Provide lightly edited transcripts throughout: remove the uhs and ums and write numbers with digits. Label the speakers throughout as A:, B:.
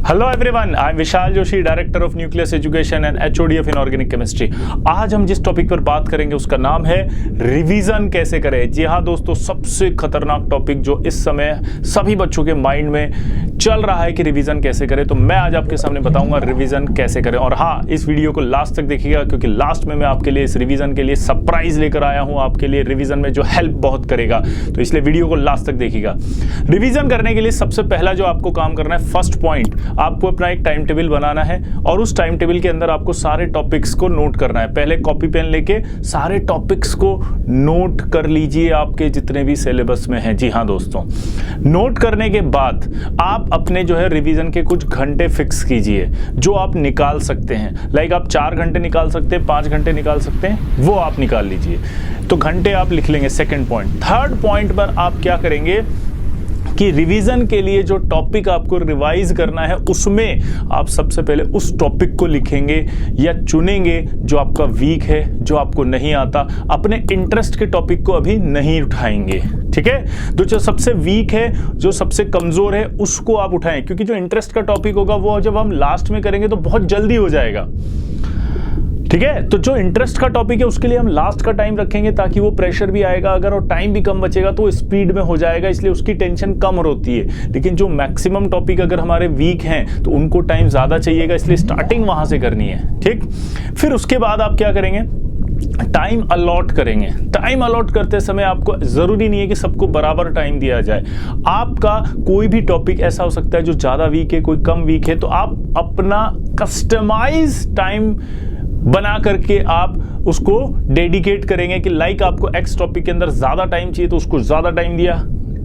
A: Hello everyone, I am Vishal Joshi, director of nucleus education and HOD of inorganic chemistry. आज हम जिस topic पर बात करेंगे उसका नाम है रिवीजन कैसे करें। जी हाँ दोस्तों, सबसे खतरनाक टॉपिक जो इस समय सभी बच्चों के माइंड में चल रहा है कि रिवीजन कैसे करें, तो मैं आज आपके सामने बताऊंगा रिवीजन कैसे करें। और हाँ, इस वीडियो को लास्ट तक देखिएगा क्योंकि लास्ट में मैं आपके लिए इस रिवीजन के लिए सरप्राइज लेकर आया हूँ, आपके लिए रिवीजन में जो हेल्प बहुत करेगा, तो इसलिए वीडियो को लास्ट तक देखिएगा। रिवीजन करने के लिए सबसे पहला जो आपको काम करना है, फर्स्ट पॉइंट, आपको अपना एक टाइम टेबल बनाना है और उस टाइम टेबल के अंदर आपको सारे टॉपिक्स को नोट करना है। पहले कॉपी पेन लेके सारे टॉपिक्स को नोट कर लीजिए, आपके जितने भी सिलेबस में हैं। जी हाँ दोस्तों, नोट करने के बाद आप अपने जो है रिवीजन के कुछ घंटे फिक्स कीजिए जो आप निकाल सकते हैं। लाइक आप 4 घंटे निकाल सकते हैं, 5 घंटे निकाल सकते हैं, वो आप निकाल लीजिए। तो घंटे आप लिख लेंगे। सेकेंड पॉइंट, थर्ड पॉइंट पर आप क्या करेंगे कि रिवीजन के लिए जो टॉपिक आपको रिवाइज करना है उसमें आप सबसे पहले उस टॉपिक को लिखेंगे या चुनेंगे जो आपका वीक है, जो आपको नहीं आता। अपने इंटरेस्ट के टॉपिक को अभी नहीं उठाएंगे, ठीक है। तो जो सबसे वीक है, जो सबसे कमजोर है, उसको आप उठाएं, क्योंकि जो इंटरेस्ट का टॉपिक होगा वो जब हम लास्ट में करेंगे तो बहुत जल्दी हो जाएगा, ठीक है। तो जो इंटरेस्ट का टॉपिक है उसके लिए हम लास्ट का टाइम रखेंगे ताकि वो प्रेशर भी आएगा, अगर वो टाइम भी कम बचेगा तो स्पीड में हो जाएगा, इसलिए उसकी टेंशन कम होती है। लेकिन जो मैक्सिमम टॉपिक अगर हमारे वीक हैं तो उनको टाइम ज्यादा चाहिएगा, इसलिए स्टार्टिंग वहां से करनी है, ठीक। फिर उसके बाद आप क्या करेंगे, टाइम अलॉट करेंगे। टाइम अलॉट करते समय आपको जरूरी नहीं है कि सबको बराबर टाइम दिया जाए। आपका कोई भी टॉपिक ऐसा हो सकता है जो ज्यादा वीक है, कोई कम वीक है, तो आप अपना कस्टमाइज टाइम बना करके आप उसको डेडिकेट करेंगे कि लाइक आपको एक्स टॉपिक के अंदर ज्यादा टाइम चाहिए तो उसको ज्यादा टाइम दिया,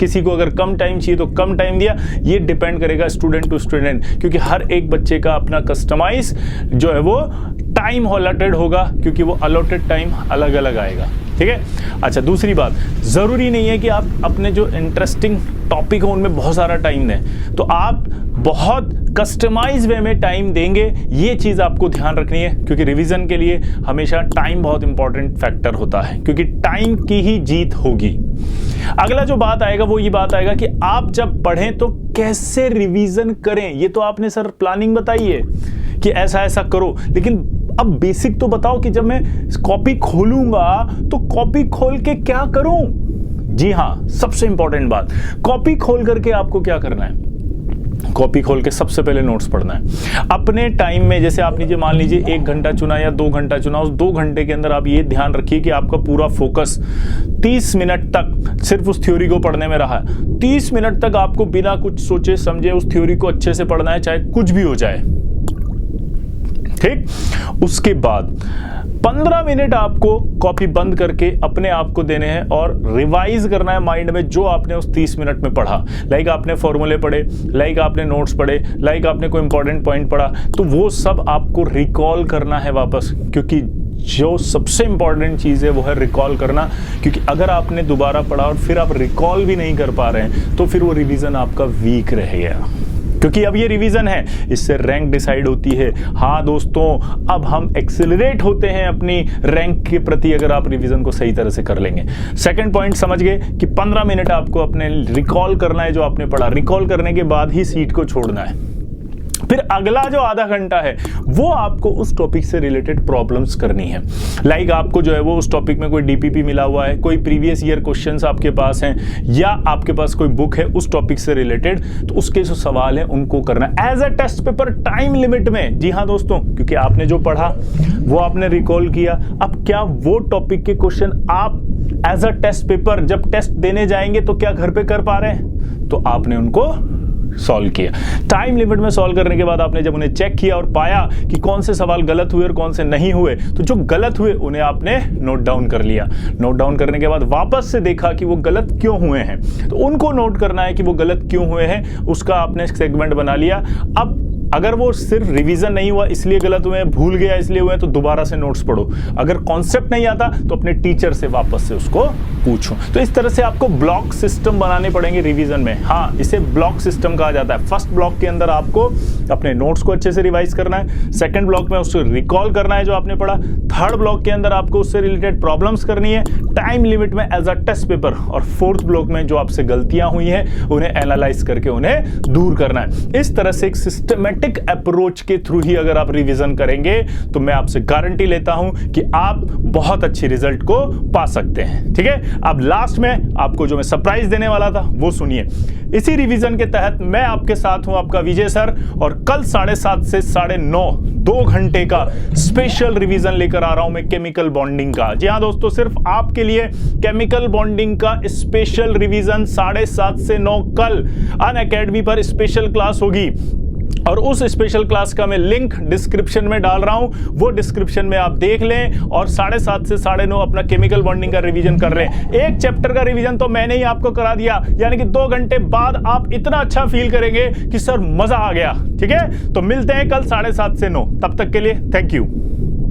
A: किसी को अगर कम टाइम चाहिए तो कम टाइम दिया। ये डिपेंड करेगा स्टूडेंट टू स्टूडेंट, क्योंकि हर एक बच्चे का अपना कस्टमाइज जो है वो टाइम अलॉटेड होगा, क्योंकि वो अलॉटेड टाइम अलग अलग आएगा, ठीक है। अच्छा, दूसरी बात, जरूरी नहीं है कि आप अपने जो इंटरेस्टिंग टॉपिक हो उनमें बहुत सारा टाइम दें, तो आप बहुत कस्टमाइज वे में टाइम देंगे। ये चीज आपको ध्यान रखनी है, क्योंकि रिवीजन के लिए हमेशा टाइम बहुत इंपॉर्टेंट फैक्टर होता है, क्योंकि टाइम की ही जीत होगी। अगला जो बात आएगा वो ये बात आएगा कि आप जब पढ़ें तो कैसे रिवीजन करें। ये तो आपने सर प्लानिंग बताई है कि ऐसा ऐसा करो, लेकिन अब बेसिक तो बताओ कि जब मैं कॉपी खोलूंगा तो कॉपी खोल के क्या करूं। जी हां, सबसे इंपॉर्टेंट बात, कॉपी खोल करके आपको क्या करना है, कॉपी खोल के सबसे पहले नोट्स पढ़ना है अपने टाइम में। जैसे आप लीजिए, मान लीजिए 1 घंटा चुना या 2 घंटा चुना, उस 2 घंटे के अंदर आप ये ध्यान रखिए कि आपका पूरा फोकस 30 मिनट तक सिर्फ उस थ्योरी को पढ़ने में रहा है। 30 मिनट तक आपको बिना कुछ सोचे समझे उस थ्योरी को अच्छे से पढ़ना है, चाहे कुछ भी हो जाए, ठीक। उसके बाद 15 मिनट आपको कॉपी बंद करके अपने आप को देने हैं और रिवाइज करना है माइंड में जो आपने उस 30 मिनट में पढ़ा। लाइक आपने फॉर्मूले पढ़े, लाइक आपने नोट्स पढ़े, लाइक आपने कोई इंपॉर्टेंट पॉइंट पढ़ा, तो वो सब आपको रिकॉल करना है वापस, क्योंकि जो सबसे इंपॉर्टेंट चीज है वो है रिकॉल करना। क्योंकि अगर आपने दोबारा पढ़ा और फिर आप रिकॉल भी नहीं कर पा रहे हैं तो फिर वो रिवीजन आपका वीक रहेगा, क्योंकि अब ये रिवीजन है, इससे रैंक डिसाइड होती है। हाँ दोस्तों, अब हम एक्सेलरेट होते हैं अपनी रैंक के प्रति अगर आप रिवीजन को सही तरह से कर लेंगे। सेकंड पॉइंट समझ गए कि 15 मिनट आपको अपने रिकॉल करना है जो आपने पढ़ा। रिकॉल करने के बाद ही सीट को छोड़ना है। फिर अगला जो आधा घंटा है वो आपको उस टॉपिक से रिलेटेड प्रॉब्लम्स करनी है। लाइक आपको जो है वो उस टॉपिक में कोई डीपीपी मिला हुआ है, कोई प्रीवियस ईयर क्वेश्चंस आपके पास हैं, या आपके पास कोई बुक है उस टॉपिक से रिलेटेड, तो उसके जो सवाल हैं उनको करना है as a test paper, time limit में। जी हाँ दोस्तों, क्योंकि आपने जो पढ़ा वो आपने रिकॉल किया। अब क्या वो टॉपिक के क्वेश्चन आप एज अ टेस्ट पेपर जब टेस्ट देने जाएंगे तो क्या घर पे कर पा रहे हैं, तो आपने उनको सॉल्व किया। टाइम लिमिट में सॉल्व करने के बाद आपने जब उन्हें चेक किया और पाया कि कौन से सवाल गलत हुए और कौन से नहीं हुए, तो जो गलत हुए उन्हें आपने नोट डाउन कर लिया। नोट डाउन करने के बाद वापस से देखा कि वो गलत क्यों हुए हैं, तो उनको नोट करना है कि वो गलत क्यों हुए हैं, उसका आपने सेगमेंट बना लिया। अब अगर वो सिर्फ रिवीजन नहीं हुआ इसलिए गलत हुए हैं, भूल गया इसलिए हुए हैं, तो दोबारा से नोट्स पढ़ो। अगर कॉन्सेप्ट नहीं आता तो अपने टीचर से वापस से उसको पूछो। तो इस तरह से आपको ब्लॉक सिस्टम बनाने पड़ेंगे रिवीजन में। हाँ, इसे ब्लॉक सिस्टम कहा जाता है। फर्स्ट ब्लॉक के अंदर आपको अपने नोट्स को अच्छे से रिवाइज करना है, सेकंड ब्लॉक में उसको रिकॉल करना है जो आपने पढ़ा, थर्ड ब्लॉक के अंदर आपको उससे रिलेटेड प्रॉब्लम्स करनी है, टाइम लिमिट में एज अ टेस्ट पेपर, और फोर्थ ब्लॉक में जो आपसे गलतियां हुई हैं उन्हें एनालाइज करके उन्हें दूर करना है। इस तरह से एक सिस्टमैटिक अप्रोच के थ्रू ही अगर आप रिवीजन करेंगे तो मैं आपसे गारंटी लेता हूं कि आप बहुत अच्छी रिजल्ट को पा सकते हैं। ठीक है, अब लास्ट में आपको जो मैं सरप्राइज देने वाला था वो सुनिए। इसी रिवीजन के तहत मैं आपके साथ हूं, आपका विजय सर, और कल 7:30 से 9:30 2 घंटे का स्पेशल रिवीजन लेकर आ रहा हूं मैं केमिकल बॉन्डिंग का। जी हां दोस्तों, सिर्फ आपके लिए केमिकल बॉन्डिंग का स्पेशल रिवीजन 7:30 से 9 कल अनअकैडमी पर स्पेशल क्लास होगी, और उस स्पेशल क्लास का मैं लिंक डिस्क्रिप्शन में डाल रहा हूं, वो डिस्क्रिप्शन में आप देख लें और 7:30 से 9:30 अपना केमिकल बॉन्डिंग का रिवीजन कर लें। एक चैप्टर का रिवीजन तो मैंने ही आपको करा दिया, यानी कि 2 घंटे बाद आप इतना अच्छा फील करेंगे कि सर मजा आ गया। ठीक है, तो मिलते हैं कल 7:30 से 9, तब तक के लिए थैंक यू।